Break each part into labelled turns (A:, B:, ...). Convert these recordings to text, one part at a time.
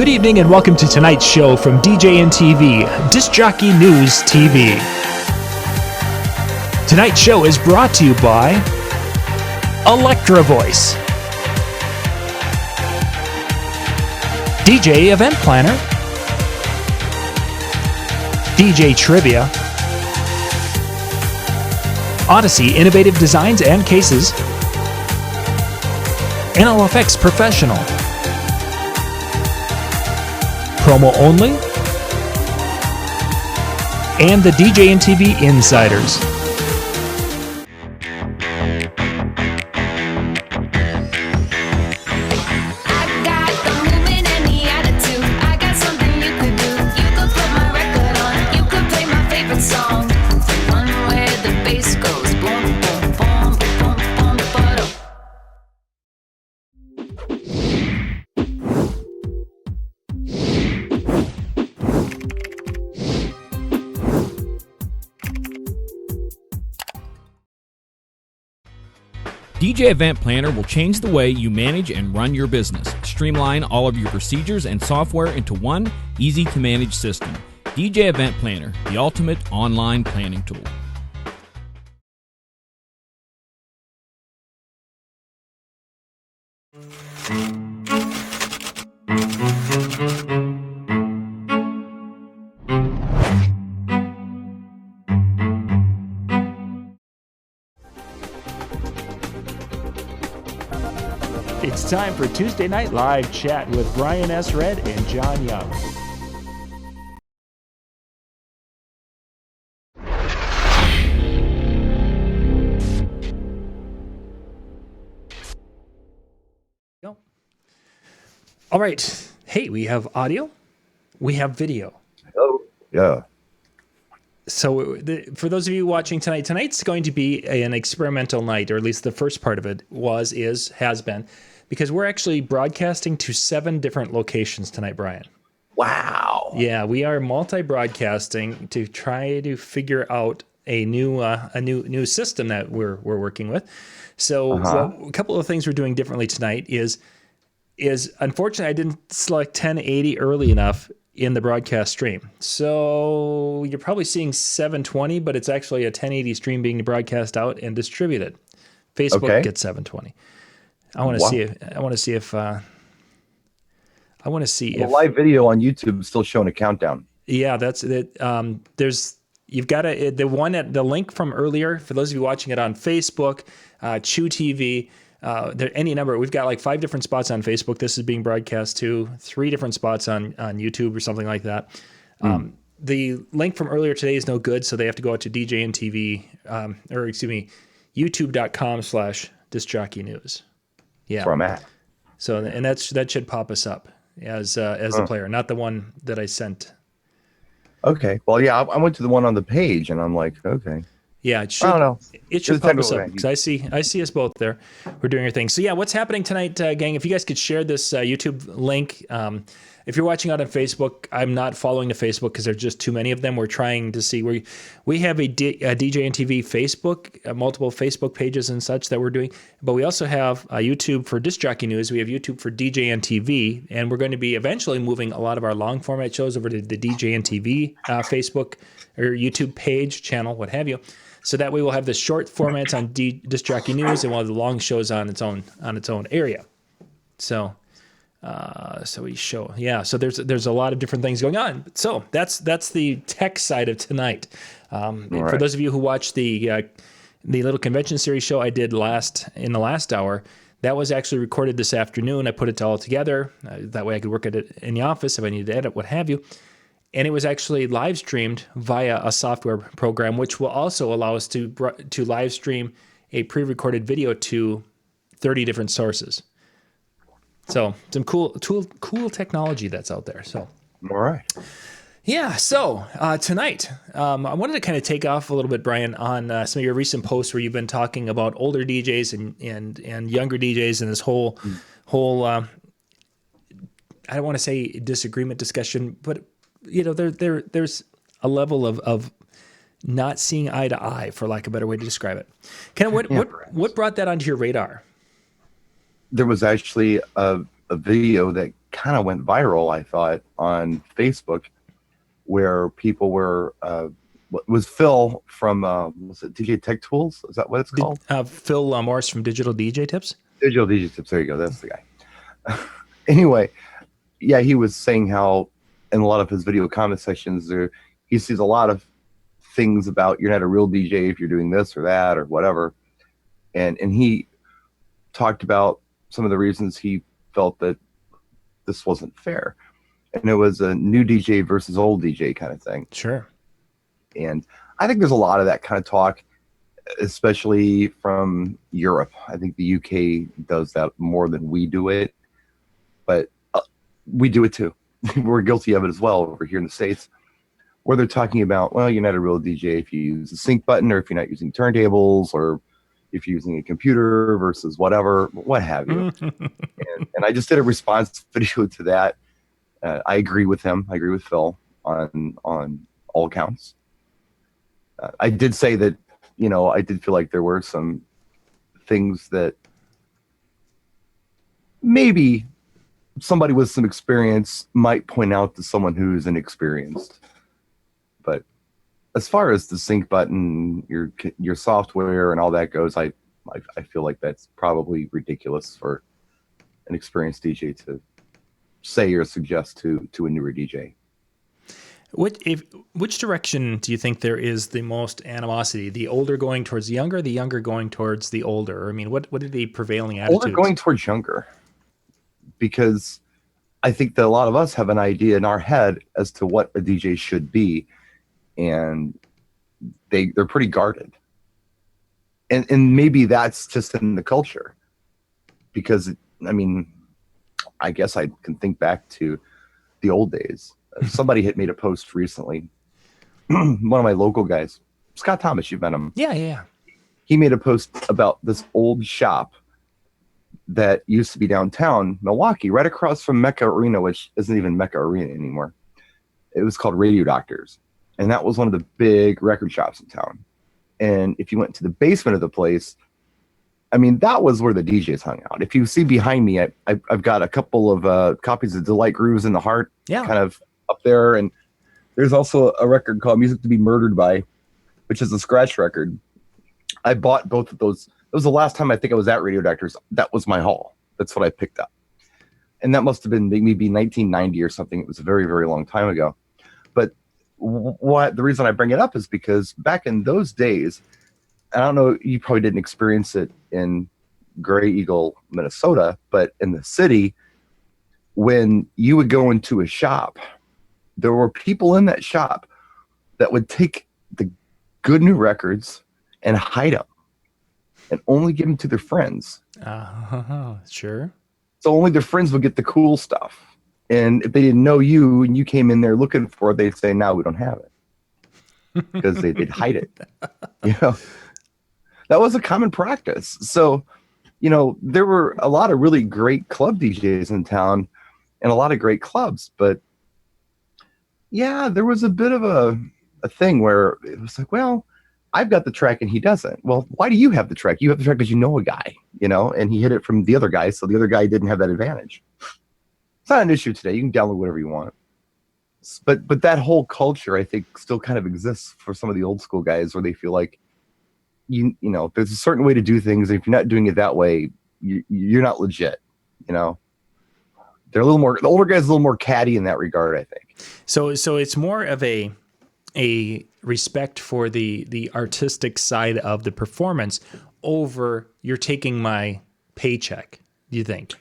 A: Good evening and welcome to tonight's show from DJNTV, Disc Jockey News TV. Tonight's show is brought to you by Electra Voice, DJ Event Planner, DJ Trivia, Odyssey Innovative Designs and Cases, NLFX Professional, Promo Only, and the DJNTV Insiders.
B: DJ Event Planner will change the way you manage and run your business. Streamline all of your procedures and software into one easy-to-manage system. DJ Event Planner, the ultimate online planning tool.
A: It's time for Tuesday Night Live Chat with Brian S. Red and John Young. Go. All right. Hey, we have audio. We have video.
C: Oh, yeah.
A: So for those of you watching tonight, tonight's going to be an experimental night, or at least the first part of it has been, because we're actually broadcasting to 7 different locations tonight, Brian.
C: Wow.
A: Yeah, we are multi-broadcasting to try to figure out a new system that we're working with. So a couple of things we're doing differently tonight is unfortunately I didn't select 1080 early enough in the broadcast stream. So you're probably seeing 720, but it's actually a 1080 stream being broadcast out and distributed. Facebook gets 720. I want to see if the
C: live video on YouTube is still showing a countdown.
A: Yeah, that's it. You've got the link from earlier for those of you watching it on Facebook, Chew TV. Any number. We've got like 5 different spots on Facebook. This is being broadcast to 3 different spots on YouTube or something like that. The link from earlier today is no good, so they have to go out to DJNTV, YouTube.com/Disc Jockey News. Yeah,
C: that's where I'm at.
A: So, and that should pop us up as the player, not the one that I sent.
C: Okay. Well, yeah, I went to the one on the page, and I'm like, okay.
A: Yeah, it should. I don't know. It should pop us up because I see us both there. We're doing our thing. So yeah, what's happening tonight, gang? If you guys could share this YouTube link. If you're watching out on Facebook, I'm not following the Facebook because there's just too many of them. We're trying to see where we have a DJNTV Facebook, multiple Facebook pages and such that we're doing. But we also have YouTube for Disc Jockey News. We have YouTube for DJNTV, and we're going to be eventually moving a lot of our long format shows over to the DJNTV Facebook or YouTube page, channel, what have you. So that way we'll have the short formats on Disc Jockey News, and we'll have the long shows on its own area. So we show, yeah. So there's a lot of different things going on. So that's the tech side of tonight. Right. For those of you who watched the little convention series show I did in the last hour, that was actually recorded this afternoon. I put it all together. That way I could work at it in the office if I needed to edit, what have you. And it was actually live streamed via a software program, which will also allow us to live stream a pre-recorded video to 30 different sources. So some cool technology that's out there. So
C: all right.
A: Yeah. So tonight, I wanted to kind of take off a little bit, Brian, on some of your recent posts where you've been talking about older DJs and younger DJs and this whole I don't want to say disagreement discussion, but there's a level of not seeing eye to eye, for lack of a better way to describe it. Kind of what brought that onto your radar?
C: There was actually a video that kind of went viral, I thought, on Facebook, where people were, was Phil from, was it DJ Tech Tools? Is that what it's called?
A: Phil Morris from Digital DJ Tips.
C: Digital DJ Tips. There you go. That's the guy. Anyway, yeah, he was saying how in a lot of his video comment sections there, he sees a lot of things about you're not a real DJ if you're doing this or that or whatever. And he talked about some of the reasons he felt that this wasn't fair. And it was a new DJ versus old DJ kind of thing.
A: Sure.
C: And I think there's a lot of that kind of talk, especially from Europe. I think the UK does that more than we do it, but we do it too. We're guilty of it as well over here in the States, where they're talking about, well, you're not a real DJ if you use a sync button, or if you're not using turntables, or if you're using a computer versus whatever, what have you. and I just did a response video to that. I agree with him. I agree with Phil on all accounts. I did say that, you know, I did feel like there were some things that maybe somebody with some experience might point out to someone who's inexperienced. But as far as the sync button, your software and all that goes, I feel like that's probably ridiculous for an experienced DJ to say or suggest to a newer DJ.
A: Which direction do you think there is the most animosity? The older going towards the younger going towards the older? I mean, what are the prevailing attitudes?
C: Older going towards younger, because I think that a lot of us have an idea in our head as to what a DJ should be, and they're pretty guarded. And maybe that's just in the culture, because I mean, I guess I can think back to the old days. Somebody had made a post recently. One of my local guys, Scott Thomas, you've met him.
A: Yeah.
C: He made a post about this old shop that used to be downtown Milwaukee, right across from Mecca Arena, which isn't even Mecca Arena anymore. It was called Radio Doctors. And that was one of the big record shops in town. And if you went to the basement of the place, I mean, that was where the DJs hung out. If you see behind me, I've got a couple of copies of Delight Grooves in the Heart, kind of up there. And there's also a record called Music to be Murdered By, which is a scratch record. I bought both of those. It was the last time I think I was at Radio Doctors. That was my haul. That's what I picked up. And that must have been maybe 1990 or something. It was a very, very long time ago. But the reason I bring it up is because back in those days, I don't know, you probably didn't experience it in Gray Eagle, Minnesota, but in the city, when you would go into a shop, there were people in that shop that would take the good new records and hide them and only give them to their friends.
A: Sure.
C: So only their friends would get the cool stuff. And if they didn't know you and you came in there looking for it, they'd say, no, we don't have it. Because they'd hide it. You know, that was a common practice. So, you know, there were a lot of really great club DJs in town and a lot of great clubs. But yeah, there was a bit of a thing where it was like, well, I've got the track and he doesn't. Well, why do you have the track? You have the track because you know a guy, you know, and he hid it from the other guy. So the other guy didn't have that advantage. It's not an issue today. You can download whatever you want. But that whole culture, I think, still kind of exists for some of the old school guys where they feel like, you know, there's a certain way to do things. And if you're not doing it that way, you're not legit, you know. They're a little more, the older guys are a little more catty in that regard, I think.
A: So it's more of a respect for the artistic side of the performance over you're taking my paycheck, do you think?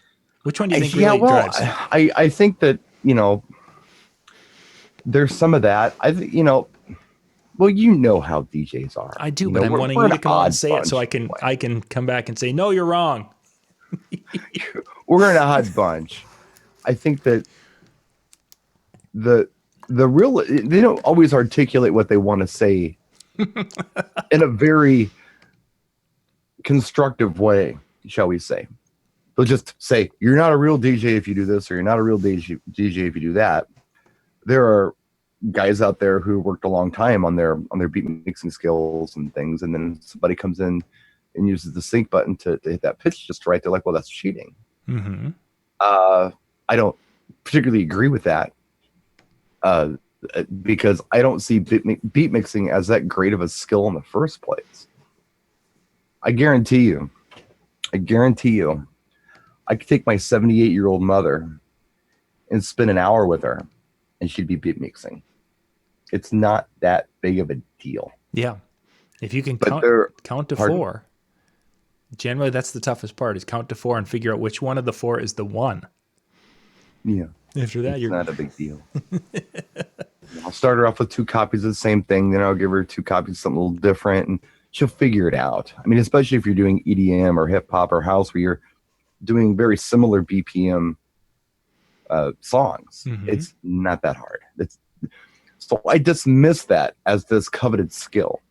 A: Which one do you think really drives?
C: I think that, you know, there's some of that. I think, you know, well, you know how DJs are.
A: I do,
C: you
A: but
C: know,
A: I'm wanting you to come on and say it so I can come back and say, no, you're wrong.
C: We're an odd bunch. I think that the real, they don't always articulate what they want to say in a very constructive way, shall we say. They'll just say, you're not a real DJ if you do this, or you're not a real DJ if you do that. There are guys out there who worked a long time on their beat mixing skills and things, and then somebody comes in and uses the sync button to hit that pitch just right. They're like, well, that's cheating.
A: Mm-hmm.
C: I don't particularly agree with that, because I don't see beat mixing as that great of a skill in the first place. I guarantee you, I could take my 78-year-old mother and spend an hour with her, and she'd be beat mixing. It's not that big of a deal.
A: Yeah. If you can count to
C: pardon?
A: 4, generally that's the toughest part, is count to 4 and figure out which one of the 4 is the one.
C: Yeah.
A: After that,
C: it's not a big deal. I'll start her off with 2 copies of the same thing. Then I'll give her 2 copies of something a little different, and she'll figure it out. I mean, especially if you're doing EDM or hip hop or house, where you're doing very similar BPM songs.
A: Mm-hmm.
C: It's not that hard. So I dismiss that as this coveted skill.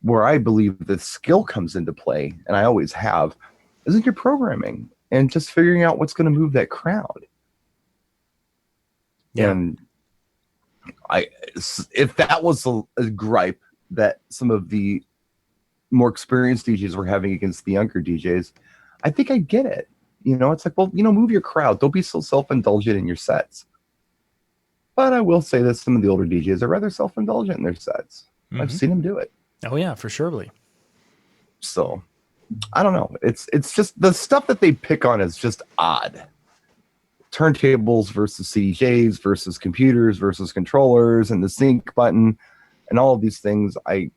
C: Where I believe the skill comes into play, and I always have, is in your programming and just figuring out what's going to move that crowd. Yeah. And if that was a gripe that some of the more experienced DJs were having against the younger DJs, I think I get it. It's like, well, move your crowd. Don't be so self-indulgent in your sets. But I will say that some of the older DJs are rather self-indulgent in their sets. Mm-hmm. I've seen them do it.
A: Oh yeah, for surely.
C: So I don't know. It's just the stuff that they pick on is just odd. Turntables versus CDJs versus computers versus controllers and the sync button and all of these things I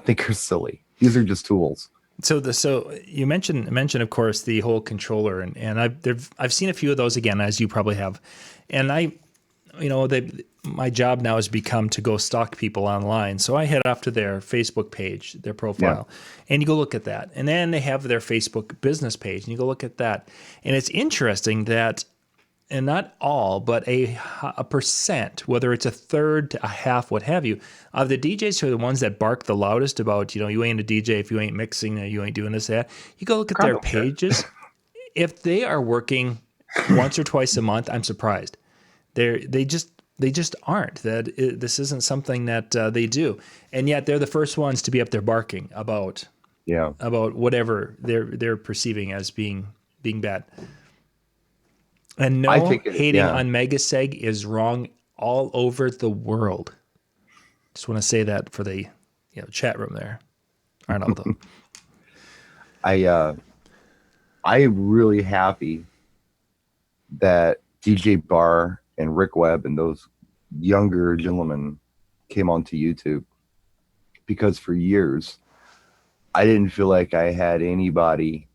C: think are silly. These are just tools.
A: So you mentioned of course the whole controller, and I've seen a few of those again, as you probably have, and my job now has become to go stalk people online. So I head off to their Facebook page, their profile, and you go look at that. And then they have their Facebook business page, and you go look at that. And it's interesting that, and not all, but a percent, whether it's a third to a half, what have you, of the DJs who are the ones that bark the loudest about, you ain't a DJ if you ain't mixing, you ain't doing this, that. You go look at their pages. If they are working once or twice a month, I'm surprised. They just aren't. This isn't something that they do, and yet they're the first ones to be up there barking about whatever they're perceiving as being bad. And hating on Megaseg is wrong all over the world. Just want to say that for the chat room there, Arnaldo.
C: I'm really happy that DJ Barr and Rick Webb and those younger gentlemen came onto YouTube, because for years I didn't feel like I had anybody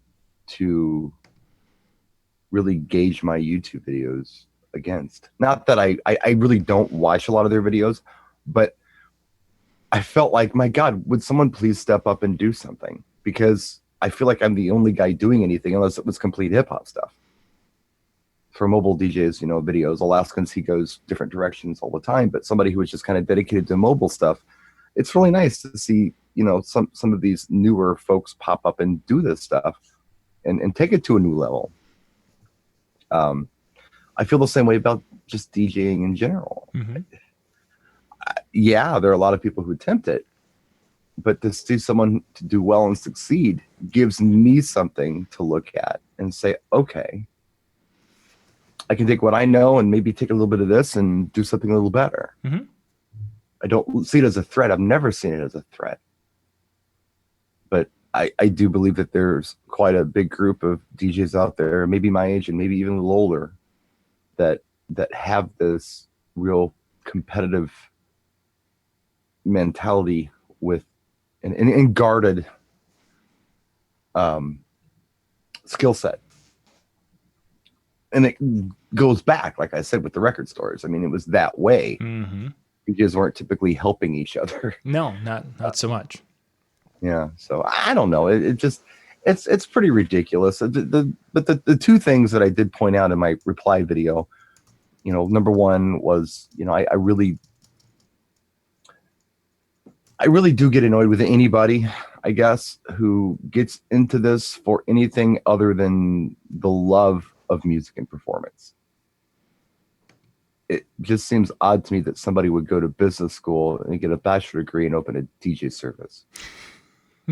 C: to really gauge my YouTube videos against. Not that I really don't watch a lot of their videos, but I felt like, my God, would someone please step up and do something? Because I feel like I'm the only guy doing anything, unless it was complete hip hop stuff. For mobile DJs, videos, Alaskans, he goes different directions all the time, but somebody who was just kind of dedicated to mobile stuff, it's really nice to see, some of these newer folks pop up and do this stuff and take it to a new level. I feel the same way about just DJing in general. Mm-hmm. There are a lot of people who attempt it, but to see someone to do well and succeed gives me something to look at and say, okay, I can take what I know and maybe take a little bit of this and do something a little better. Mm-hmm. I don't see it as a threat. I've never seen it as a threat. But I do believe that there's quite a big group of DJs out there, maybe my age and maybe even a little older, that have this real competitive mentality with an guarded skill set. And it goes back, like I said, with the record stores. I mean, it was that way. Mm-hmm. DJs weren't typically helping each other.
A: No, not so much.
C: Yeah, so I don't know. It's pretty ridiculous. But the two things that I did point out in my reply video, number one was, I really do get annoyed with anybody, I guess, who gets into this for anything other than the love of music and performance. It just seems odd to me that somebody would go to business school and get a bachelor degree and open a DJ service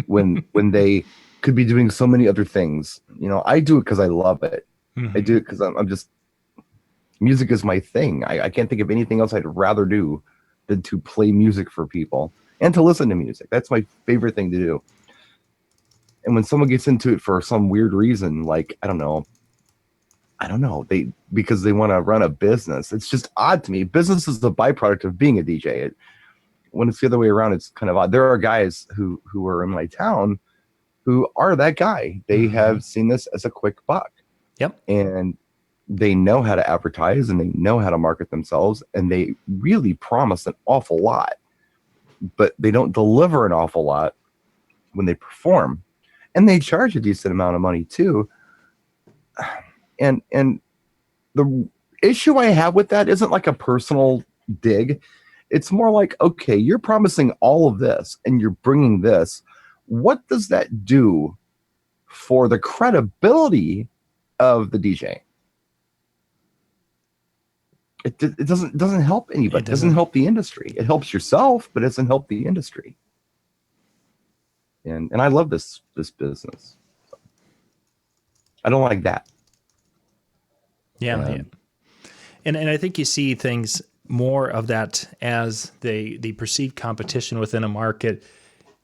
C: when they could be doing so many other things. I do it because I love it. Mm-hmm. I do it because I'm just, Music is my thing. I can't think of anything else I'd rather do than to play music for people and to listen to music. That's my favorite thing to do. And when someone gets into it for some weird reason, like, I don't know, because they want to run a business, it's just odd to me. Business is the byproduct of being a DJ. When it's the other way around, it's kind of odd. There are guys who are in my town who are that guy. They have seen this as a quick buck.
A: Yep.
C: And they know how to advertise and they know how to market themselves, and they really promise an awful lot, but they don't deliver an awful lot when they perform. And they charge a decent amount of money too. And the issue I have with that isn't like a personal dig. It's more like, okay, you're promising all of this and you're bringing this. What does that do for the credibility of the DJ? It doesn't help anybody. It doesn't help the industry. It helps yourself, but it doesn't help the industry. And I love this business. I don't like that.
A: Yeah. And I think you see things more of that as the perceived competition within a market,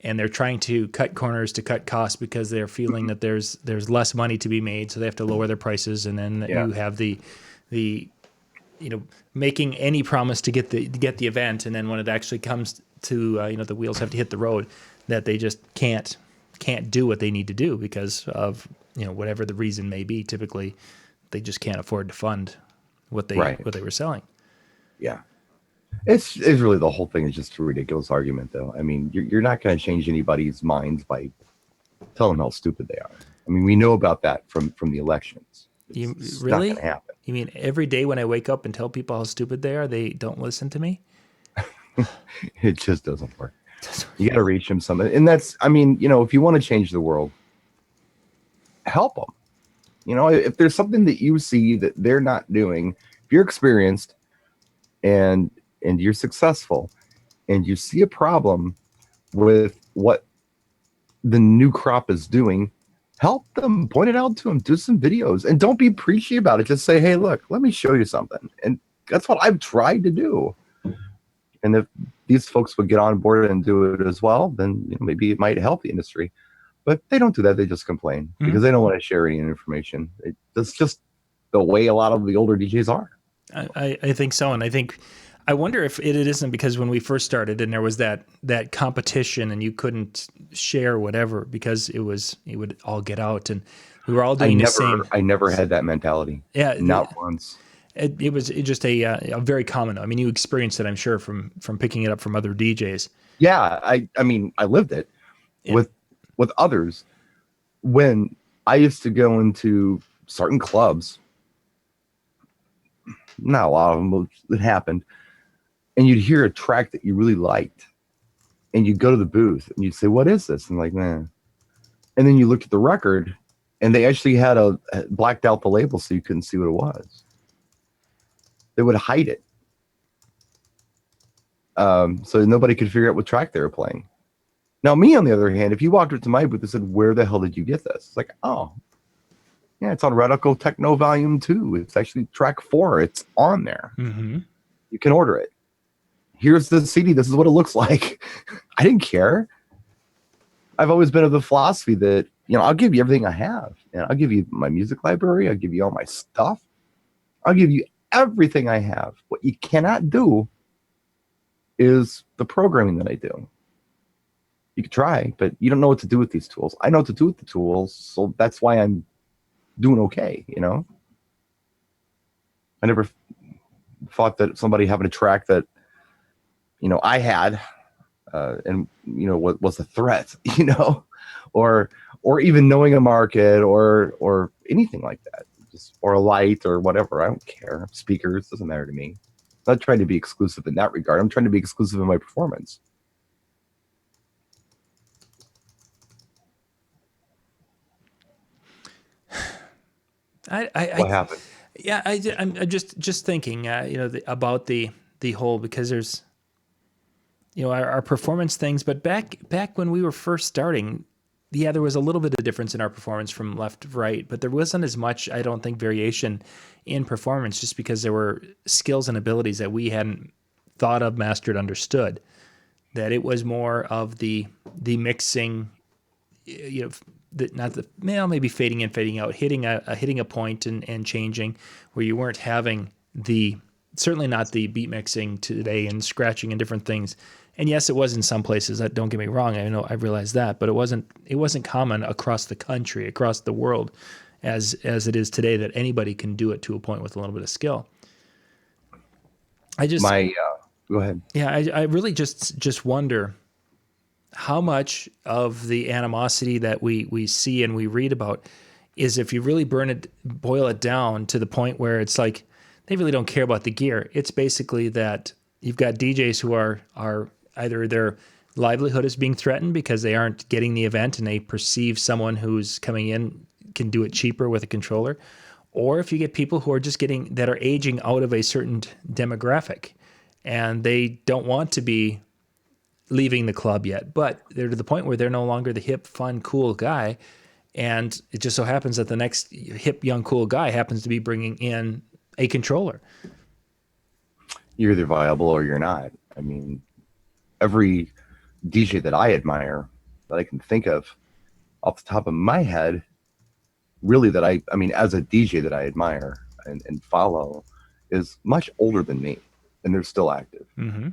A: and they're trying to cut corners to cut costs because they're feeling that there's less money to be made, so they have to lower their prices. And then you have the making any promise to get the event, and then when it actually comes to the wheels have to hit the road, that they just can't do what they need to do because of whatever the reason may be. Typically, they just can't afford to fund what they were selling.
C: Yeah, it's really, the whole thing is just a ridiculous argument, though. I mean, you're not going to change anybody's minds by telling them how stupid they are. I mean, we know about that from the elections. It's
A: really
C: not going to happen.
A: You mean every day when I wake up and tell people how stupid they are, they don't listen to me?
C: It just doesn't work. You got to reach them something. And that's, I mean, if you want to change the world, help them. If there's something that you see that they're not doing, if you're experienced and you're successful and you see a problem with what the new crop is doing, help them, point it out to them, do some videos, and don't be preachy about it. Just say, hey, look, let me show you something. And that's what I've tried to do. And if these folks would get on board and do it as well, then maybe it might help the industry. But they don't do that. They just complain because they don't want to share any information. That's just the way a lot of the older DJs are.
A: I think so. And I wonder if it isn't because when we first started and there was that competition and you couldn't share whatever because it would all get out and we were all doing the same.
C: I never had that mentality.
A: Yeah.
C: Not once.
A: It was just a very common. I mean, you experienced it, I'm sure, from picking it up from other DJs.
C: Yeah. I mean, I lived it with others. When I used to go into certain clubs, not a lot of them, it happened, and you'd hear a track that you really liked, and you'd go to the booth and you'd say, what is this? And like, man. And then you looked at the record and they actually had blacked out the label so you couldn't see what it was. They would hide it. So nobody could figure out what track they were playing. Now, me, on the other hand, if you walked up to my booth and said, where the hell did you get this? It's like, oh, yeah, it's on Radical Techno Volume 2. It's actually track 4. It's on there.
A: Mm-hmm.
C: You can order it. Here's the CD. This is what it looks like. I didn't care. I've always been of the philosophy that, I'll give you everything I have. And I'll give you my music library. I'll give you all my stuff. I'll give you everything I have. What you cannot do is the programming that I do. You could try, but you don't know what to do with these tools. I know what to do with the tools, so that's why I'm doing okay, I never thought that somebody having a track that, I had, and, what was a threat, or even knowing a market or anything like that, or a light or whatever. I don't care. Speakers, doesn't matter to me. I'm not trying to be exclusive in that regard. I'm trying to be exclusive in my performance. What happened?
A: Yeah, I'm just thinking, about the whole, because there's, our performance things. But back when we were first starting, yeah, there was a little bit of difference in our performance from left to right, but there wasn't as much, I don't think, variation in performance, just because there were skills and abilities that we hadn't thought of, mastered, understood. That it was more of the mixing, not the maybe fading in, fading out, hitting a point and changing, where you weren't having certainly not the beat mixing today and scratching and different things. And yes, it was in some places. Don't get me wrong. I know I realized that, but it wasn't common across the country, across the world, as it is today, that anybody can do it to a point with a little bit of skill.
C: Go ahead.
A: Yeah, I really just wonder how much of the animosity that we see and we read about is, if you really boil it down to the point where it's like they really don't care about the gear. It's basically that you've got DJs who are either their livelihood is being threatened because they aren't getting the event and they perceive someone who's coming in can do it cheaper with a controller, or if you get people who are just that are aging out of a certain demographic and they don't want to be leaving the club yet, but they're to the point where they're no longer the hip, fun, cool guy. And it just so happens that the next hip, young, cool guy happens to be bringing in a controller.
C: You're either viable or you're not. I mean, every DJ that I admire, that I can think of off the top of my head, really, that I mean, as a DJ that I admire and follow, is much older than me, and they're still active.
A: Mm-hmm.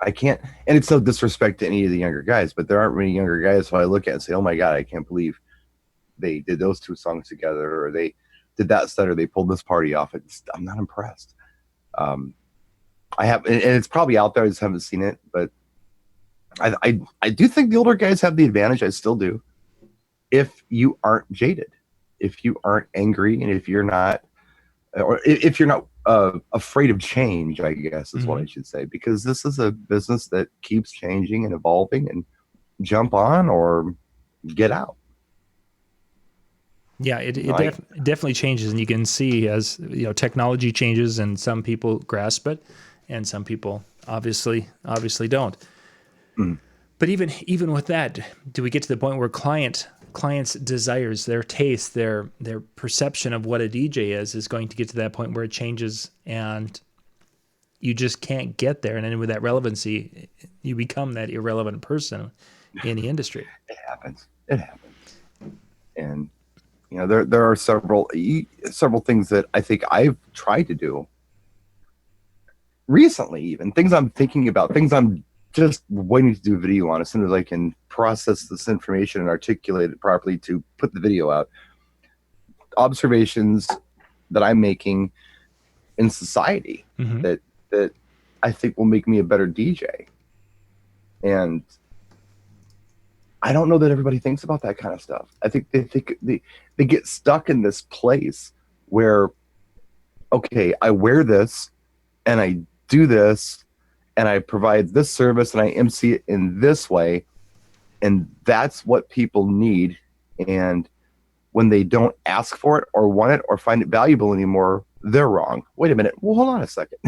C: I can't, and it's no disrespect to any of the younger guys, but there aren't many younger guys who I look at and say, oh my God, I can't believe they did those two songs together, or they did that set, or they pulled this party off. I'm not impressed. I have, and it's probably out there, I just haven't seen it, but I do think the older guys have the advantage. I still do. If you aren't jaded, if you aren't angry, and if you're not, or if you're not afraid of change, I guess is what I should say, because this is a business that keeps changing and evolving, and jump on or get out.
A: Yeah, it definitely changes, and you can see as technology changes, and some people grasp it, and some people obviously don't. Mm. But even with that, do we get to the point where clients' desires, their taste, their perception of what a DJ is going to get to that point where it changes, and you just can't get there, and then with that relevancy, you become that irrelevant person in the industry.
C: It happens, and there are several things that I think I've tried to do recently, even things I'm thinking about, things I'm just waiting to do a video on as soon as I can process this information and articulate it properly to put the video out. Observations that I'm making in society that I think will make me a better DJ. And I don't know that everybody thinks about that kind of stuff. I think they get stuck in this place where, okay, I wear this and I do this and I provide this service and I MC it in this way, and that's what people need. And when they don't ask for it or want it or find it valuable anymore, they're wrong. Wait a minute. Well, hold on a second.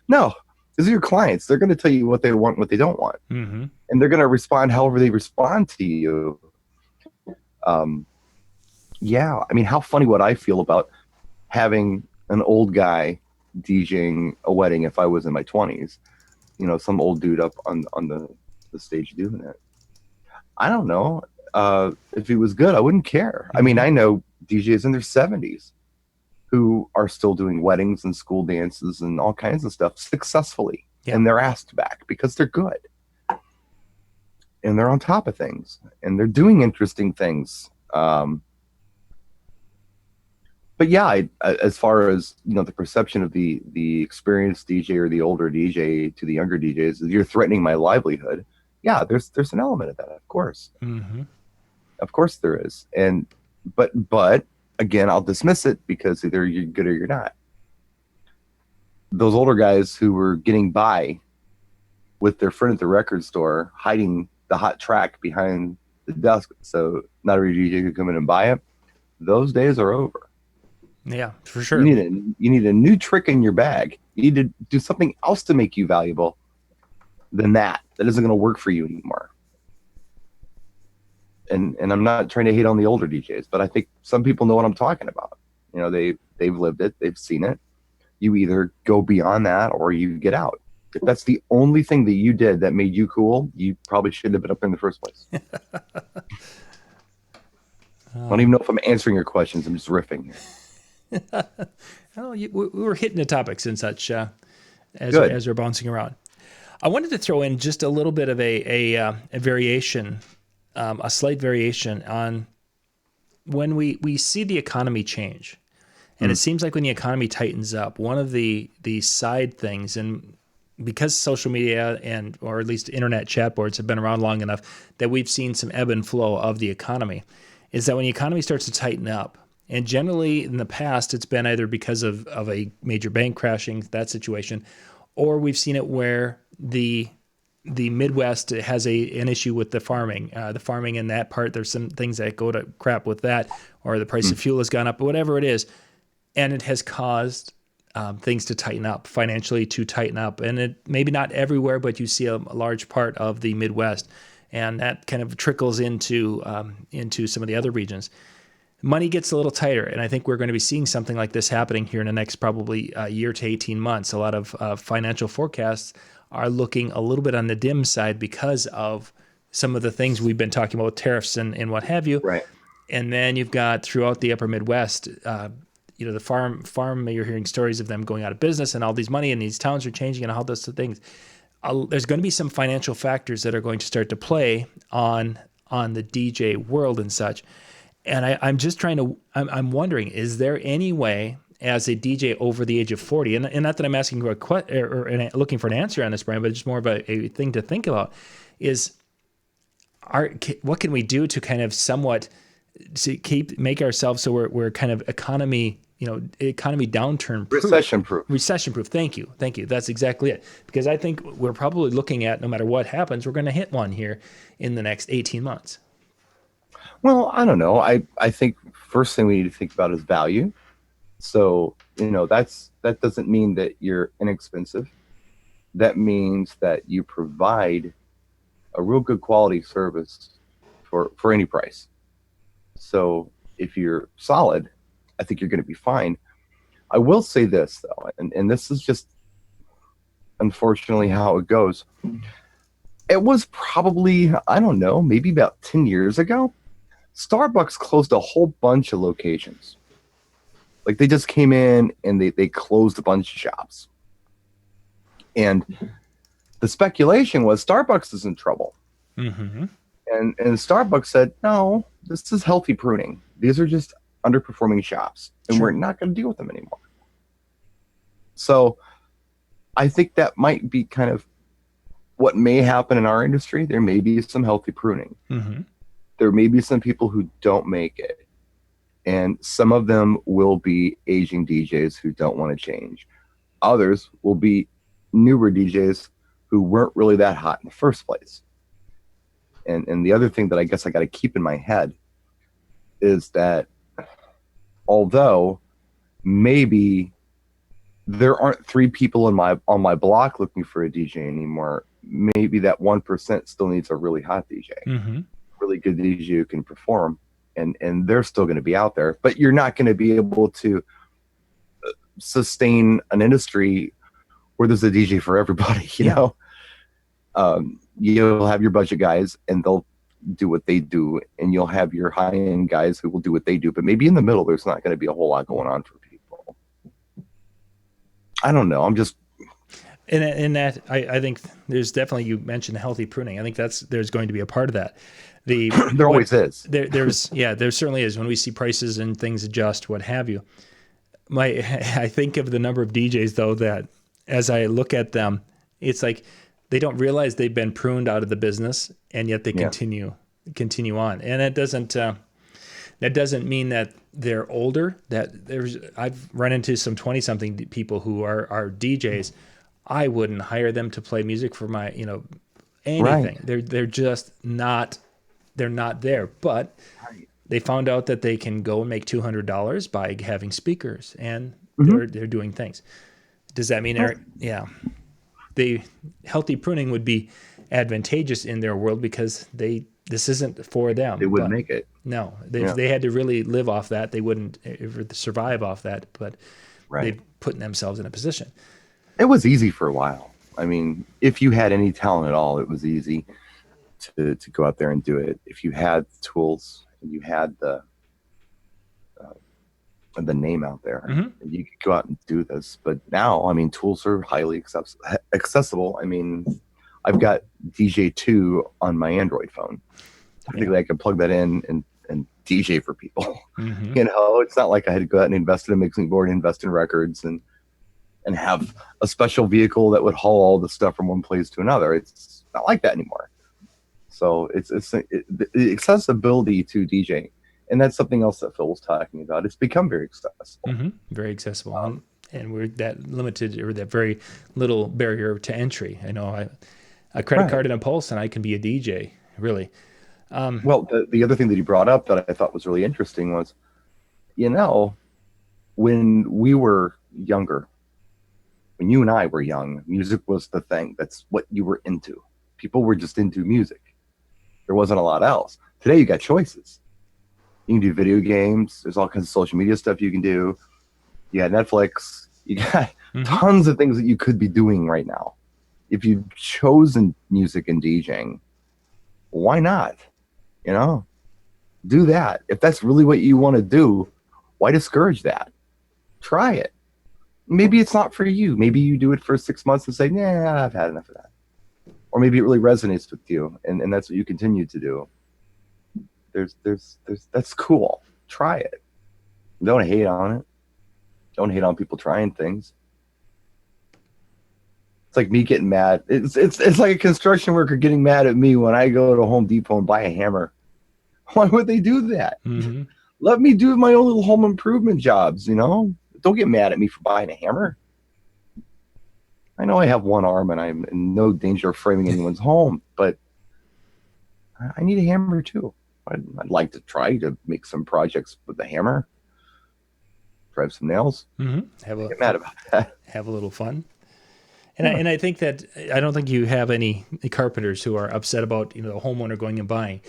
C: No, these are your clients. They're going to tell you what they want, what they don't want. Mm-hmm. And they're going to respond however they respond to you. Yeah, I mean, how funny would I feel about having an old guy DJing a wedding if I was in my 20s? Some old dude up on the stage doing it. I don't know. If he was good, I wouldn't care. I mean, I know DJs in their 70s who are still doing weddings and school dances and all kinds of stuff successfully. Yeah. And they're asked back because they're good. And they're on top of things. And they're doing interesting things. But yeah, as far as the perception of the experienced DJ or the older DJ to the younger DJs, you're threatening my livelihood. Yeah, there's an element of that, of course. Mm-hmm. Of course there is. And but again, I'll dismiss it because either you're good or you're not. Those older guys who were getting by with their friend at the record store hiding the hot track behind the desk so not every DJ could come in and buy it, those days are over.
A: Yeah, for sure.
C: You need a new trick in your bag. You need to do something else to make you valuable than that. That isn't going to work for you anymore. and I'm not trying to hate on the older DJs, but I think some people know what I'm talking about. You know, they've lived it, they've seen it. You either go beyond that or you get out. If that's the only thing that you did that made you cool, you probably shouldn't have been up there in the first place. I don't even know if I'm answering your questions. I'm just riffing here.
A: Oh, we were hitting the topics and such as we're bouncing around. I wanted to throw in just a little bit of a variation, a slight variation on when we see the economy change. And it seems like when the economy tightens up, one of the side things, and because social media or at least internet chat boards have been around long enough that we've seen some ebb and flow of the economy, is that when the economy starts to tighten up, and generally in the past it's been either because of a major bank crashing, that situation, or we've seen it where the Midwest has an issue with the farming in that part. There's some things that go to crap with that, or the price of fuel has gone up, or whatever it is. And it has caused things to tighten up, financially to tighten up. And it maybe not everywhere, but you see a large part of the Midwest. And that kind of trickles into some of the other regions. Money gets a little tighter. And I think we're going to be seeing something like this happening here in the next probably year to 18 months. A lot of financial forecasts are looking a little bit on the dim side because of some of the things we've been talking about, tariffs and what have you.
C: Right.
A: And then you've got throughout the upper Midwest, the farm, you're hearing stories of them going out of business and all these money and these towns are changing and all those things. There's going to be some financial factors that are going to start to play on the DJ world and such. And I'm just I'm wondering, is there any way as a DJ over the age of 40, and not that I'm asking you a question or looking for an answer on this, Brian, but it's more of a thing to think about, is what can we do to kind of somewhat to make ourselves so we're kind of economy downturn proof. Recession proof. Thank you. That's exactly it. Because I think we're probably looking at, no matter what happens, we're going to hit one here in the next 18 months.
C: Well, I don't know. I think first thing we need to think about is value. So, that doesn't mean that you're inexpensive. That means that you provide a real good quality service for any price. So if you're solid, I think you're going to be fine. I will say this, though, and this is just unfortunately how it goes. It was probably, I don't know, maybe about 10 years ago, Starbucks closed a whole bunch of locations. Like they just came in and they closed a bunch of shops. And the speculation was Starbucks is in trouble. Mm-hmm. And Starbucks said, no, this is healthy pruning. These are just underperforming shops, and we're not going to deal with them anymore. So I think that might be kind of what may happen in our industry. There may be some healthy pruning. Mm-hmm. There may be some people who don't make it. And some of them will be aging DJs who don't want to change. Others will be newer DJs who weren't really that hot in the first place. And the other thing that I guess I got to keep in my head is that although maybe there aren't 3 people on my block looking for a DJ anymore, maybe that 1% still needs a really hot DJ, really good DJ who can perform, and they're still going to be out there. But you're not going to be able to sustain an industry where there's a DJ for everybody, you know? You'll have your budget guys and they'll do what they do, and you'll have your high-end guys who will do what they do, but maybe in the middle there's not going to be a whole lot going on for people. I don't know. I'm just
A: in that I think there's definitely, you mentioned healthy pruning. I think there's going to be a part of that. There
C: always is.
A: There certainly is. When we see prices and things adjust, what have you. I think of the number of DJs though that as I look at them, it's like they don't realize they've been pruned out of the business, and yet they continue on. And it doesn't that doesn't mean that they're older. I've run into some 20-something people who are DJs. I wouldn't hire them to play music for my anything. Right. They're just not. They're not there. But they found out that they can go and make $200 by having speakers, and they're doing things. Does that mean the healthy pruning would be advantageous in their world because they this isn't for them.
C: They wouldn't make it.
A: No, if they had to really live off that, they wouldn't survive off that. But they've put themselves in a position.
C: It was easy for a while. I mean, if you had any talent at all, it was easy to go out there and do it. If you had the tools and you had the name out there, you could go out and do this. But now, I mean, tools are highly accessible. I mean, I've got DJ2 on my Android phone. Technically, I can plug that in and DJ for people. You know, it's not like I had to go out and invest in a mixing board, invest in records, and have a special vehicle that would haul all the stuff from one place to another. It's not like that anymore. So it's the accessibility to DJ, and that's something else that Phil was talking about. It's become very accessible.
A: Very accessible, and we're that limited, or that very little barrier to entry. I know a credit card and a pulse, and I can be a DJ. Really.
C: Well, the other thing that he brought up that I thought was really interesting was, you know, when we were younger, when you and I were young, music was the thing. That's what you were into. People were just into music. There wasn't a lot else. Today, you got choices. You can do video games. There's all kinds of social media stuff you can do. You got Netflix. You got tons of things that you could be doing right now. If you've chosen music and DJing, why not? You know, do that. If that's really what you want to do, why discourage that? Try it. Maybe it's not for you. Maybe you do it for 6 months and say, nah, I've had enough of that. Or maybe it really resonates with you, and that's what you continue to do. That's cool. Try it. Don't hate on it. Don't hate on people trying things. It's like me getting mad. It's like a construction worker getting mad at me when I go to Home Depot and buy a hammer. Why would they do that? Let me do my own little home improvement jobs, you know? Don't get mad at me for buying a hammer. I know I have one arm and I'm in no danger of framing anyone's home, but I need a hammer too. I'd like to try to make some projects with the hammer. Drive some nails. Get mad about that.
A: Have a little fun. And I think that I don't think you have any carpenters who are upset about, you know, the homeowner going and buying.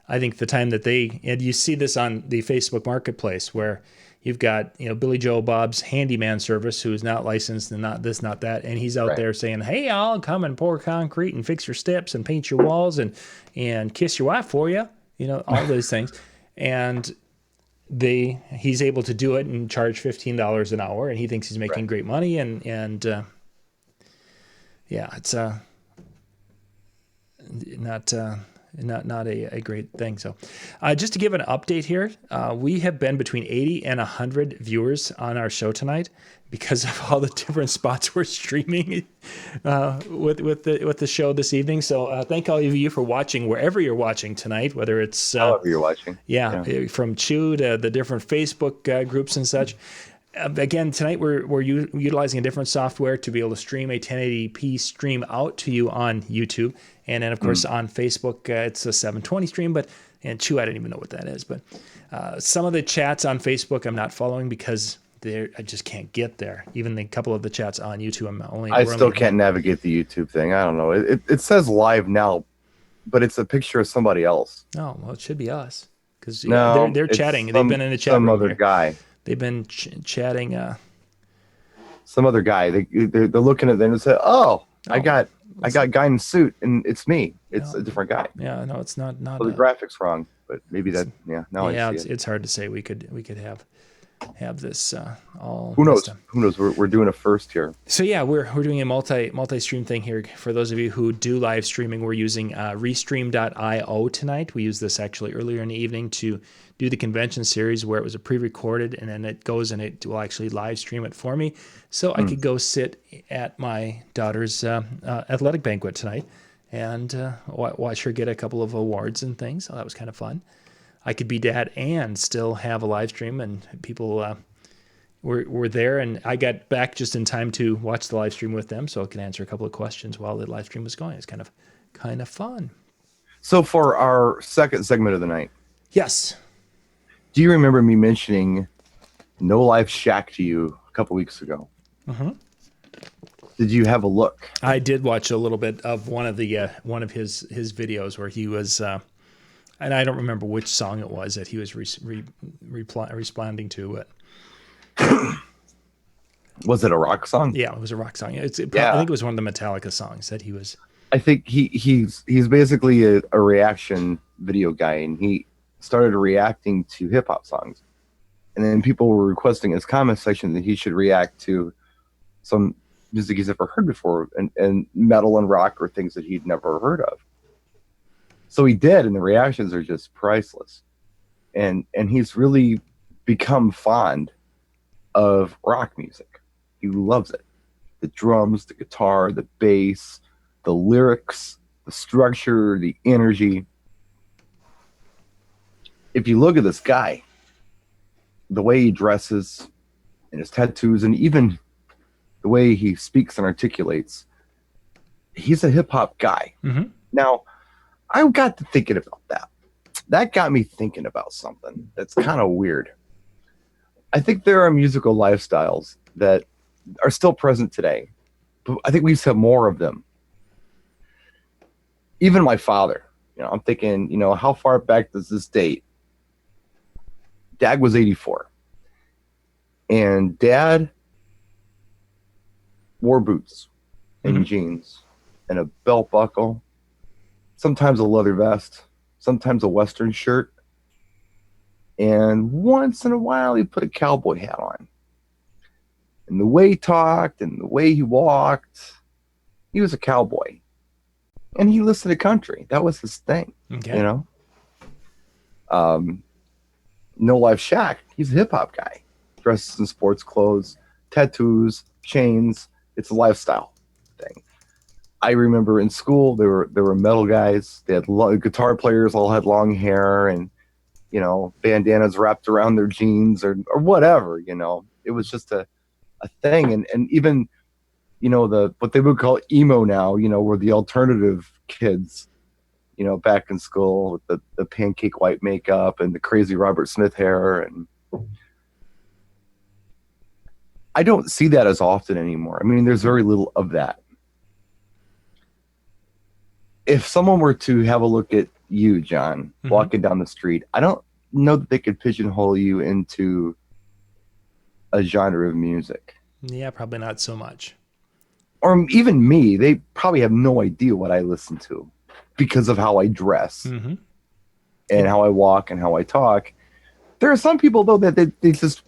A: I think the time that and you see this on the Facebook Marketplace where you've got, you know, Billy Joe Bob's handyman service who's not licensed and not this, not that. And he's out there saying, hey, I'll come and pour concrete and fix your steps and paint your walls and kiss your wife for you. You know, all those things. And he's able to do it and charge $15 an hour, and he thinks he's making great money. And yeah, it's not a great thing. So just to give an update here, we have been between 80 and 100 viewers on our show tonight because of all the different spots we're streaming with the show this evening. So thank all of you for watching wherever you're watching tonight, whether it's
C: however you're watching.
A: Yeah, from Chew to the different Facebook groups and such. Again, tonight we're utilizing a different software to be able to stream a 1080p stream out to you on YouTube. And then, of course, on Facebook, it's a 720 stream. And Chew, I don't even know what that is. But some of the chats on Facebook I'm not following because I just can't get there. Even a couple of the chats on YouTube, I
C: still can't navigate the YouTube thing. I don't know. It says live now, but it's a picture of somebody else.
A: Oh, well, it should be us. Because
C: no,
A: they're chatting. They've been in the chat room.
C: Some other guy.
A: They've been chatting.
C: Some other guy. They're looking at them and say, "Oh, I got a guy in a suit, and it's me. It's a different guy."
A: Yeah, no, it's not.
C: Well, the graphics wrong, but maybe that. Yeah, no,
A: yeah,
C: I see
A: it's hard to say. We could have this all.
C: Who knows? Who knows? We're doing a first here.
A: So yeah, we're doing a multi-stream thing here. For those of you who do live streaming, we're using Restream.io tonight. We used this actually earlier in the evening to do the convention series where it was a pre-recorded, and then it goes and it will actually live stream it for me. So I could go sit at my daughter's athletic banquet tonight and watch her get a couple of awards and things. So that was kind of fun. I could be dad and still have a live stream, and people were there, and I got back just in time to watch the live stream with them, so I could answer a couple of questions while the live stream was going. It's kind of fun.
C: So for our second segment of the night,
A: yes.
C: Do you remember me mentioning No Life Shack to you a couple weeks ago? Did you have a look?
A: I did watch a little bit of one of his videos where he was and I don't remember which song it was that he was responding to, but
C: Was it a rock song?
A: yeah, it was a rock song. I think it was one of the Metallica songs that he was.
C: I think he's basically a reaction video guy, and he started reacting to hip hop songs, and then people were requesting in his comment section that he should react to some music he's never heard before, and metal and rock or things that he'd never heard of. So he did, and the reactions are just priceless. And he's really become fond of rock music. He loves it. The drums, the guitar, the bass, the lyrics, the structure, the energy. If you look at this guy, the way he dresses and his tattoos, and even the way he speaks and articulates, he's a hip hop guy.
A: Mm-hmm.
C: Now, I got to thinking about that. That got me thinking about something that's kind of weird. I think there are musical lifestyles that are still present today, but I think we used to have more of them. Even my father, I'm thinking, how far back does this date? Dad was 84. And Dad wore boots and jeans and a belt buckle, sometimes a leather vest, sometimes a Western shirt. And once in a while, he put a cowboy hat on. And the way he talked and the way he walked, he was a cowboy. And he listened to country. That was his thing, No Life Shaq, he's a hip-hop guy. Dresses in sports clothes, tattoos, chains. It's a lifestyle thing. I remember in school, there were metal guys. They had guitar players all had long hair and, bandanas wrapped around their jeans or whatever, It was just a thing. And even, what they would call emo now, were the alternative kids, back in school with the pancake white makeup and the crazy Robert Smith hair. And I don't see that as often anymore. I mean, there's very little of that. If someone were to have a look at you, John, walking down the street, I don't know that they could pigeonhole you into a genre of music.
A: Yeah, probably not so much.
C: Or even me, they probably have no idea what I listen to because of how I dress and how I walk and how I talk. There are some people, though, that they just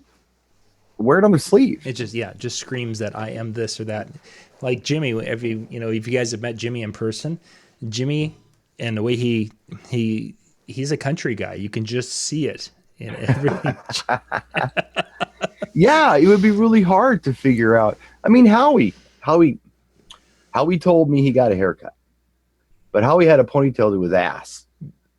C: wear it on their sleeve.
A: It just screams that I am this or that. Like Jimmy, if you guys have met Jimmy in person, Jimmy and the way he's a country guy. You can just see it in everything.
C: Yeah, it would be really hard to figure out. I mean, Howie told me he got a haircut, but Howie had a ponytail to his ass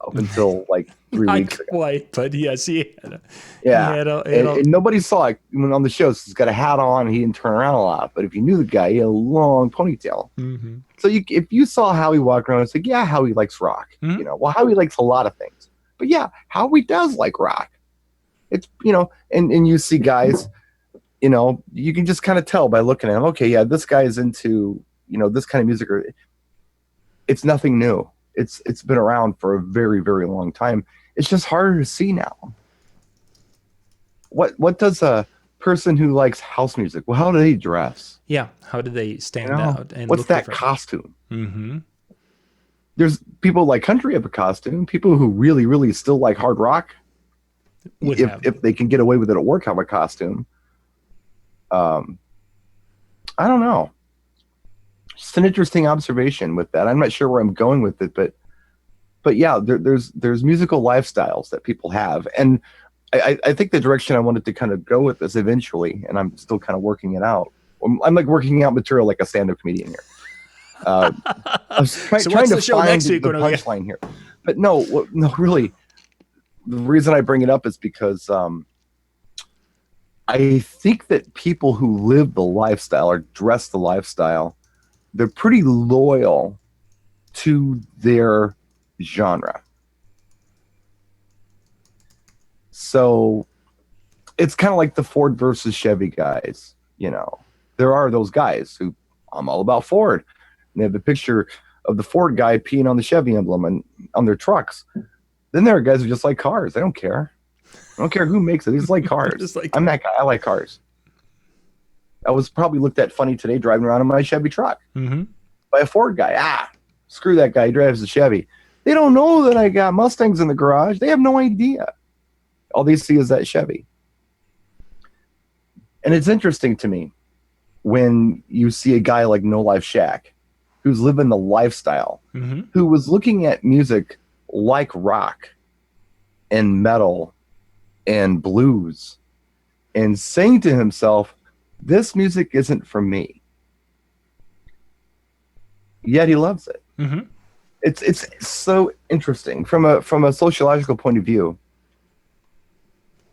C: up until like 3 weeks ago.
A: Not quite, but yes, he had
C: and nobody saw it when on the show. So he's got a hat on. And he didn't turn around a lot, but if you knew the guy, he had a long ponytail.
A: Mm-hmm.
C: So if you saw Howie walk around, it's like, yeah, Howie likes rock. Well, Howie likes a lot of things, but yeah, Howie does like rock. It's and you see guys, you can just kind of tell by looking at him. Okay, yeah, this guy is into this kind of music. It's nothing new. It's been around for a very, very long time. It's just harder to see now. What does a person who likes house music? Well, how do they dress?
A: Yeah, how do they stand out? And
C: what's that
A: different?
C: costume?
A: Mm-hmm.
C: There's people like country have a costume. People who really, really still like hard rock, if they can get away with it at work, have a costume. I don't know. Just an interesting observation with that. I'm not sure where I'm going with it, but yeah, there's musical lifestyles that people have, and I think the direction I wanted to kind of go with this eventually, and I'm still kind of working it out. I'm like working out material like a stand-up comedian here. I was trying to find the punchline here, but no, really. The reason I bring it up is because I think that people who live the lifestyle or dress the lifestyle, they're pretty loyal to their genre. So it's kind of like the Ford versus Chevy guys. There are those guys who, I'm all about Ford. And they have a picture of the Ford guy peeing on the Chevy emblem and on their trucks. Then there are guys who just like cars. They don't care. I don't care who makes it. They just like cars.
A: Just like
C: I'm that guy. I like cars. I was probably looked at funny today driving around in my Chevy truck by a Ford guy. Screw that guy. He drives a Chevy. They don't know that I got Mustangs in the garage. They have no idea. All they see is that Chevy. And it's interesting to me when you see a guy like No Life Shaq, who's living the lifestyle, who was looking at music like rock and metal and blues and saying to himself, this music isn't for me. Yet he loves it. It's so interesting from a sociological point of view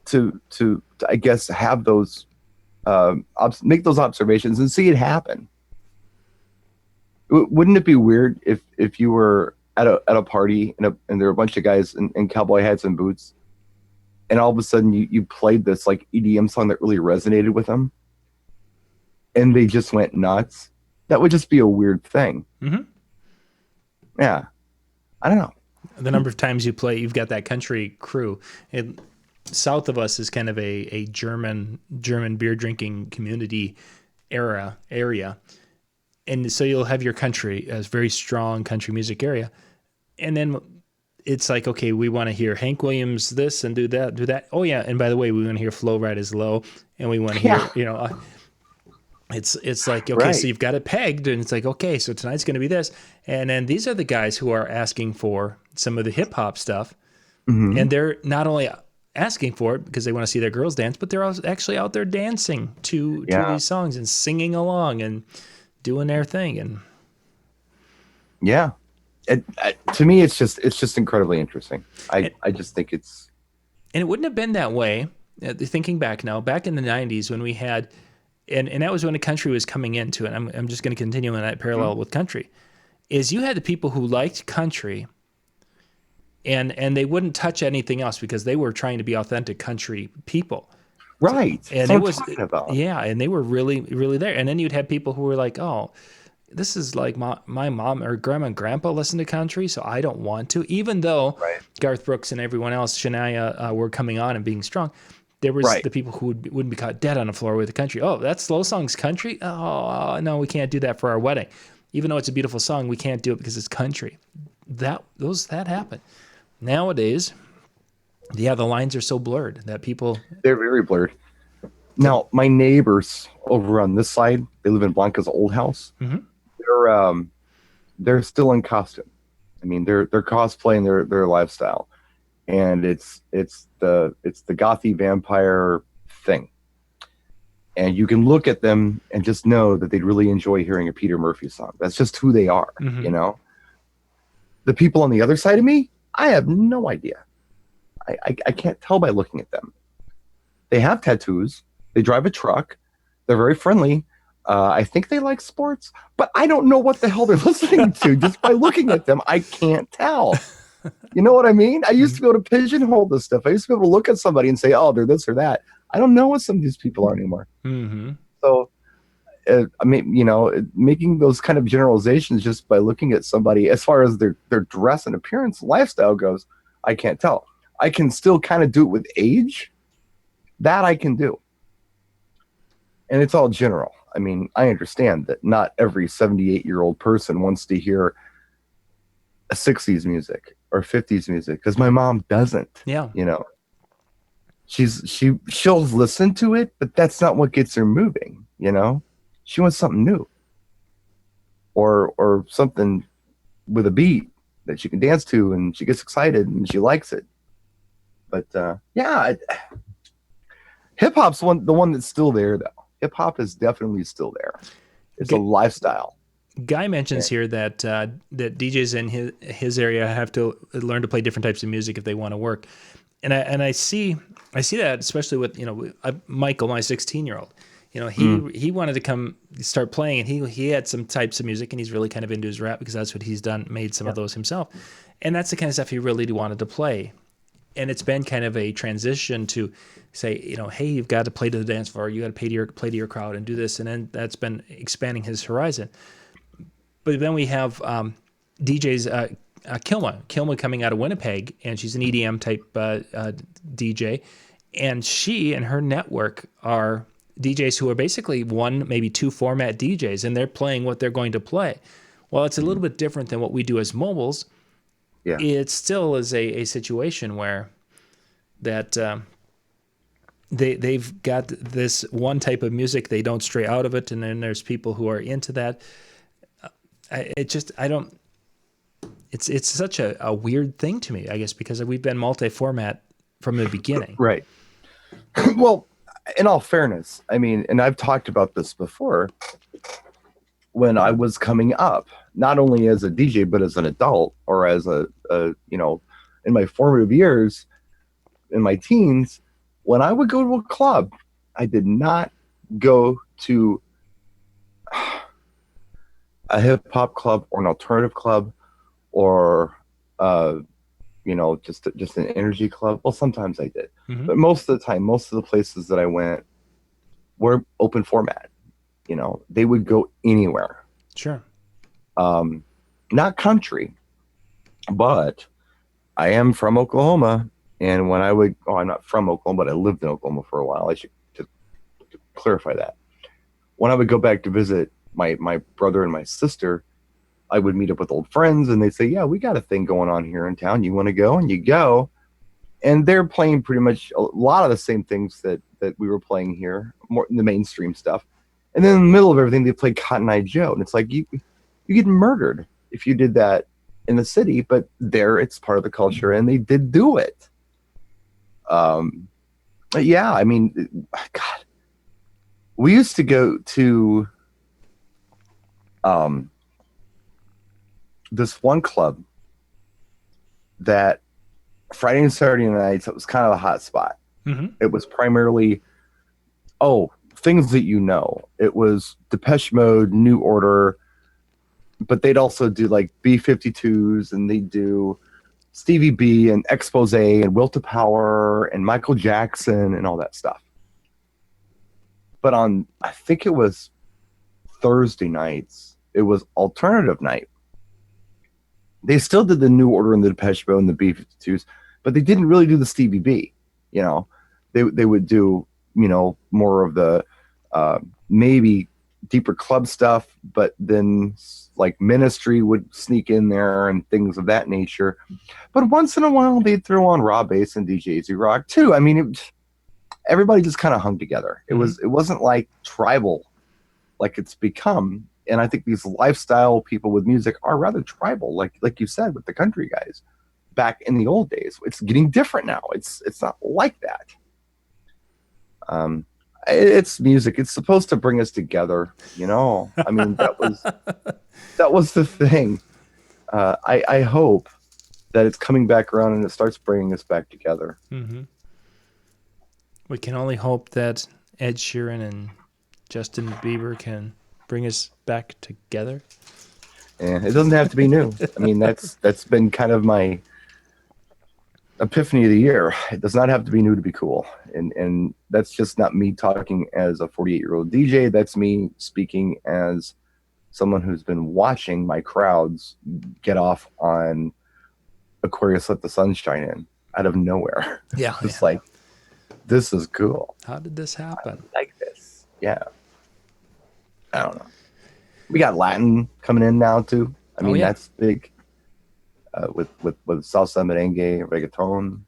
C: to I guess have those make those observations and see it happen. Wouldn't it be weird if you were at a party and there were a bunch of guys in cowboy hats and boots, and all of a sudden you played this like EDM song that really resonated with them, and they just went nuts? That would just be a weird thing. Yeah, I don't know.
A: The number of times you've got that country crew. South of us is kind of a German beer drinking community area, and so you'll have your country as very strong country music area, and then it's like, okay, we want to hear Hank Williams this and do that. Oh yeah, and by the way, we want to hear Flow Ride Is Low, and we want to hear it's like, okay, so you've got it pegged, and it's like, okay, so tonight's going to be this, and then these are the guys who are asking for some of the hip hop stuff, and they're not only asking for it because they want to see their girls dance, but they're actually out there dancing to these songs and singing along and doing their thing. And
C: to me, it's just incredibly interesting. I just think it's,
A: and it wouldn't have been that way. Thinking back now, back in the 90s when we had, and that was when the country was coming into it. I'm just going to continue in that parallel with country, is you had the people who liked country, and they wouldn't touch anything else because they were trying to be authentic country people.
C: Right.
A: And it was, and they were really, really there. And then you'd have people who were like, oh, this is like my mom or grandma and grandpa listen to country, so I don't want to. Even though Garth Brooks and everyone else, Shania, were coming on and being strong, there was the people who wouldn't be caught dead on the floor with the country. Oh, that slow song's country? Oh, no, we can't do that for our wedding. Even though it's a beautiful song, we can't do it because it's country. That happened. Nowadays, the lines are so blurred that they're
C: very blurred. Now, my neighbors over on this side, they live in Blanca's old house. They're still in costume. I mean, they're cosplaying their lifestyle, and it's the gothy vampire thing. And you can look at them and just know that they'd really enjoy hearing a Peter Murphy song. That's just who they are, you know. The people on the other side of me, I have no idea. I can't tell by looking at them. They have tattoos. They drive a truck. They're very friendly. I think they like sports, but I don't know what the hell they're listening to. Just by looking at them, I can't tell. You know what I mean? I used to be able to pigeonhole this stuff. I used to be able to look at somebody and say, oh, they're this or that. I don't know what some of these people are anymore. So, I mean, you know, making those kind of generalizations just by looking at somebody as far as their dress and appearance, lifestyle goes, I can't tell. I can still kind of do it with age. That I can do. And it's all general. I mean, I understand that not every 78-year-old person wants to hear a 60s music or 50s music, because my mom doesn't. Yeah. You know, she'll listen to it, but that's not what gets her moving, you know? She wants something new. Or something with a beat that she can dance to and she gets excited and she likes it. But hip hop's the one that's still there, though. Hip hop is definitely still there. It's a lifestyle.
A: Guy mentions here that DJs in his area have to learn to play different types of music if they want to work, and I see that especially with Michael, my 16-year-old. You know, he wanted to come start playing, and he had some types of music, and he's really kind of into his rap because that's what he's done, made some of those himself, and that's the kind of stuff he really wanted to play. And it's been kind of a transition to say, you know, hey, you've got to play to the dance floor, you got to play to your crowd and do this, and then that's been expanding his horizon. But then we have DJs. Kilma coming out of Winnipeg, and she's an EDM type DJ, and she and her network are DJs who are basically one, maybe two format DJs, and they're playing what they're going to play. Well, it's a little bit different than what we do as mobiles.
C: Yeah.
A: It still is a situation where that they've got this one type of music, they don't stray out of it, and then there's people who are into that. It's such a weird thing to me, I guess, because we've been multi-format from the beginning.
C: Right. Well, in all fairness, I mean, and I've talked about this before, when I was coming up, not only as a DJ, but as an adult, or as a in my formative years, in my teens, when I would go to a club, I did not go to a hip hop club or an alternative club or just an energy club. Well, sometimes I did, but most of the time, most of the places that I went were open format. They would go anywhere.
A: Sure.
C: Not country, but I am from Oklahoma, and when I'm not from Oklahoma, but I lived in Oklahoma for a while. I should just clarify that. When I would go back to visit my brother and my sister, I would meet up with old friends, and they'd say, yeah, we got a thing going on here in town. You want to go? And you go. And they're playing pretty much a lot of the same things that we were playing here, more in the mainstream stuff. And then in the middle of everything, they played Cotton Eye Joe. And it's like, you get murdered if you did that in the city, but there it's part of the culture, and they did do it. Yeah, I mean, God, we used to go to this one club that Friday and Saturday nights, it was kind of a hot spot. It was primarily, things that it was Depeche Mode, New Order, but they'd also do like B-52s, and they'd do Stevie B and Expose and Will to Power and Michael Jackson and all that stuff. But on, I think it was Thursday nights, it was alternative night. They still did the New Order and the Depeche Mode and the B-52s, but they didn't really do the Stevie B. They would do, more of the maybe deeper club stuff, but then like Ministry would sneak in there and things of that nature. But once in a while, they'd throw on raw bass and DJ Z-Rock too. I mean, everybody just kind of hung together. It wasn't like tribal like it's become. And I think these lifestyle people with music are rather tribal, like you said, with the country guys back in the old days. It's getting different now. It's not like that. It's music. It's supposed to bring us together, I mean, that was the thing. I hope that it's coming back around and it starts bringing us back together.
A: We can only hope that Ed Sheeran and Justin Bieber can bring us back together.
C: Yeah, it doesn't have to be new. I mean, that's been kind of my epiphany of the year. It does not have to be new to be cool. And that's just not me talking as a 48-year-old DJ. That's me speaking as someone who's been watching my crowds get off on Aquarius Let the Sun Shine In out of nowhere.
A: Yeah.
C: It's like, this is cool.
A: How did this happen?
C: I like this. Yeah. I don't know. We got Latin coming in now too. I mean, that's big. With salsa, merengue, reggaeton,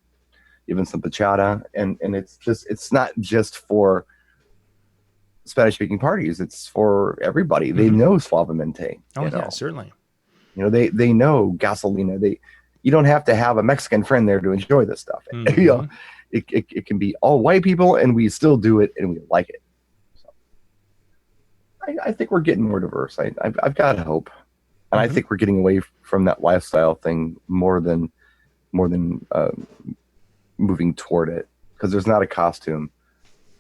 C: even some bachata, and it's not just for Spanish-speaking parties. It's for everybody. They know Suavemente.
A: Certainly.
C: They know Gasolina. You don't have to have a Mexican friend there to enjoy this stuff. It can be all white people, and we still do it, and we like it. So, I think we're getting more diverse. I've got hope. And I think we're getting away from that lifestyle thing more than moving toward it, because there's not a costume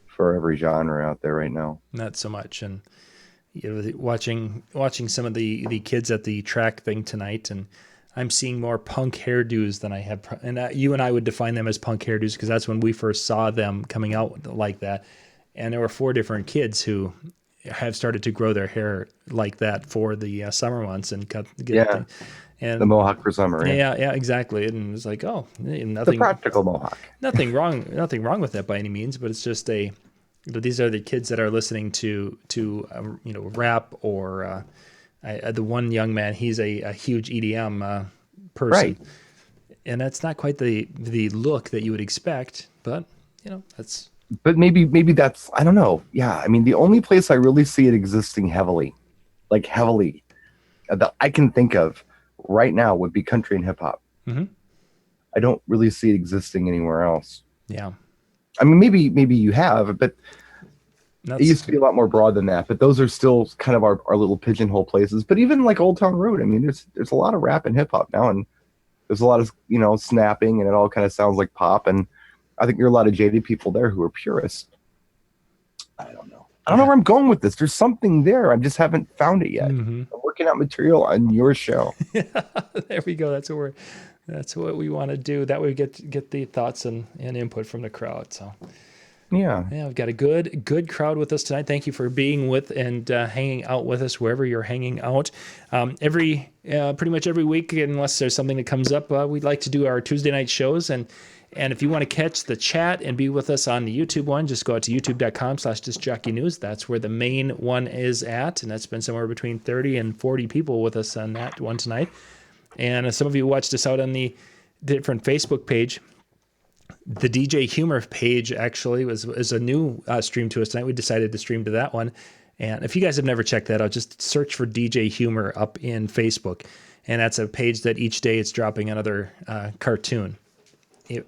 C: for every genre out there right now.
A: Not so much. And watching some of the kids at the track thing tonight, and I'm seeing more punk hairdos than I have. And you and I would define them as punk hairdos because that's when we first saw them coming out like that. And there were 4 different kids who have started to grow their hair like that for the summer months and
C: Yeah.
A: and
C: The mohawk for summer.
A: yeah, exactly. And it's like, oh,
C: The
A: nothing,
C: practical mohawk.
A: nothing wrong with that by any means. But it's just these are the kids that are listening to rap or the one young man. He's a huge EDM person,
C: Right.
A: and that's not quite the look that you would expect. But that's
C: But maybe that's, I don't know. Yeah, I mean, the only place I really see it existing heavily, that I can think of right now would be country and hip hop.
A: Mm-hmm.
C: I don't really see it existing anywhere else.
A: Yeah.
C: I mean, maybe you have, but it used to be a lot more broad than that. But those are still kind of our little pigeonhole places. But even like Old Town Road, I mean, there's a lot of rap and hip hop now, and there's a lot of snapping, and it all kind of sounds like pop. And I think there are a lot of jaded people there who are purists. I don't know where I'm going with this. There's something there. I just haven't found it yet.
A: Mm-hmm.
C: I'm working out material on your show.
A: There we go. That's what we want to do. That way we get the thoughts and input from the crowd. So
C: Yeah,
A: we've got a good crowd with us tonight. Thank you for being with and hanging out with us wherever you're hanging out. Pretty much every week, unless there's something that comes up, we'd like to do our Tuesday night shows. And if you want to catch the chat and be with us on the YouTube one, just go out to youtube.com/discjockeynews. That's where the main one is at. And that's been somewhere between 30 and 40 people with us on that one tonight. And some of you watched us out on the different Facebook page. The DJ Humor page actually is a new stream to us tonight. We decided to stream to that one. And if you guys have never checked that out, just search for DJ Humor up in Facebook. And that's a page that each day it's dropping another cartoon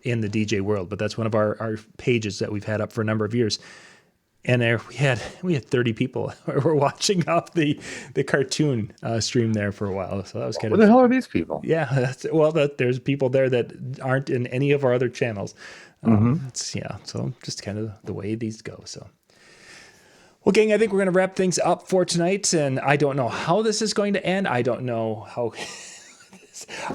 A: in the DJ world. But that's one of our pages that we've had up for a number of years. And there we had 30 people who were watching off the cartoon stream there for a while. So that was kind of...
C: What the hell are these people?
A: Yeah, there's people there that aren't in any of our other channels. So just kind of the way these go. So, well, gang, I think we're going to wrap things up for tonight. And I don't know how this is going to end. I don't know how...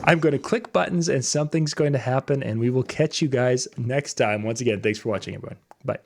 A: I'm going to click buttons and something's going to happen. And we will catch you guys next time. Once again, thanks for watching, everyone. Bye.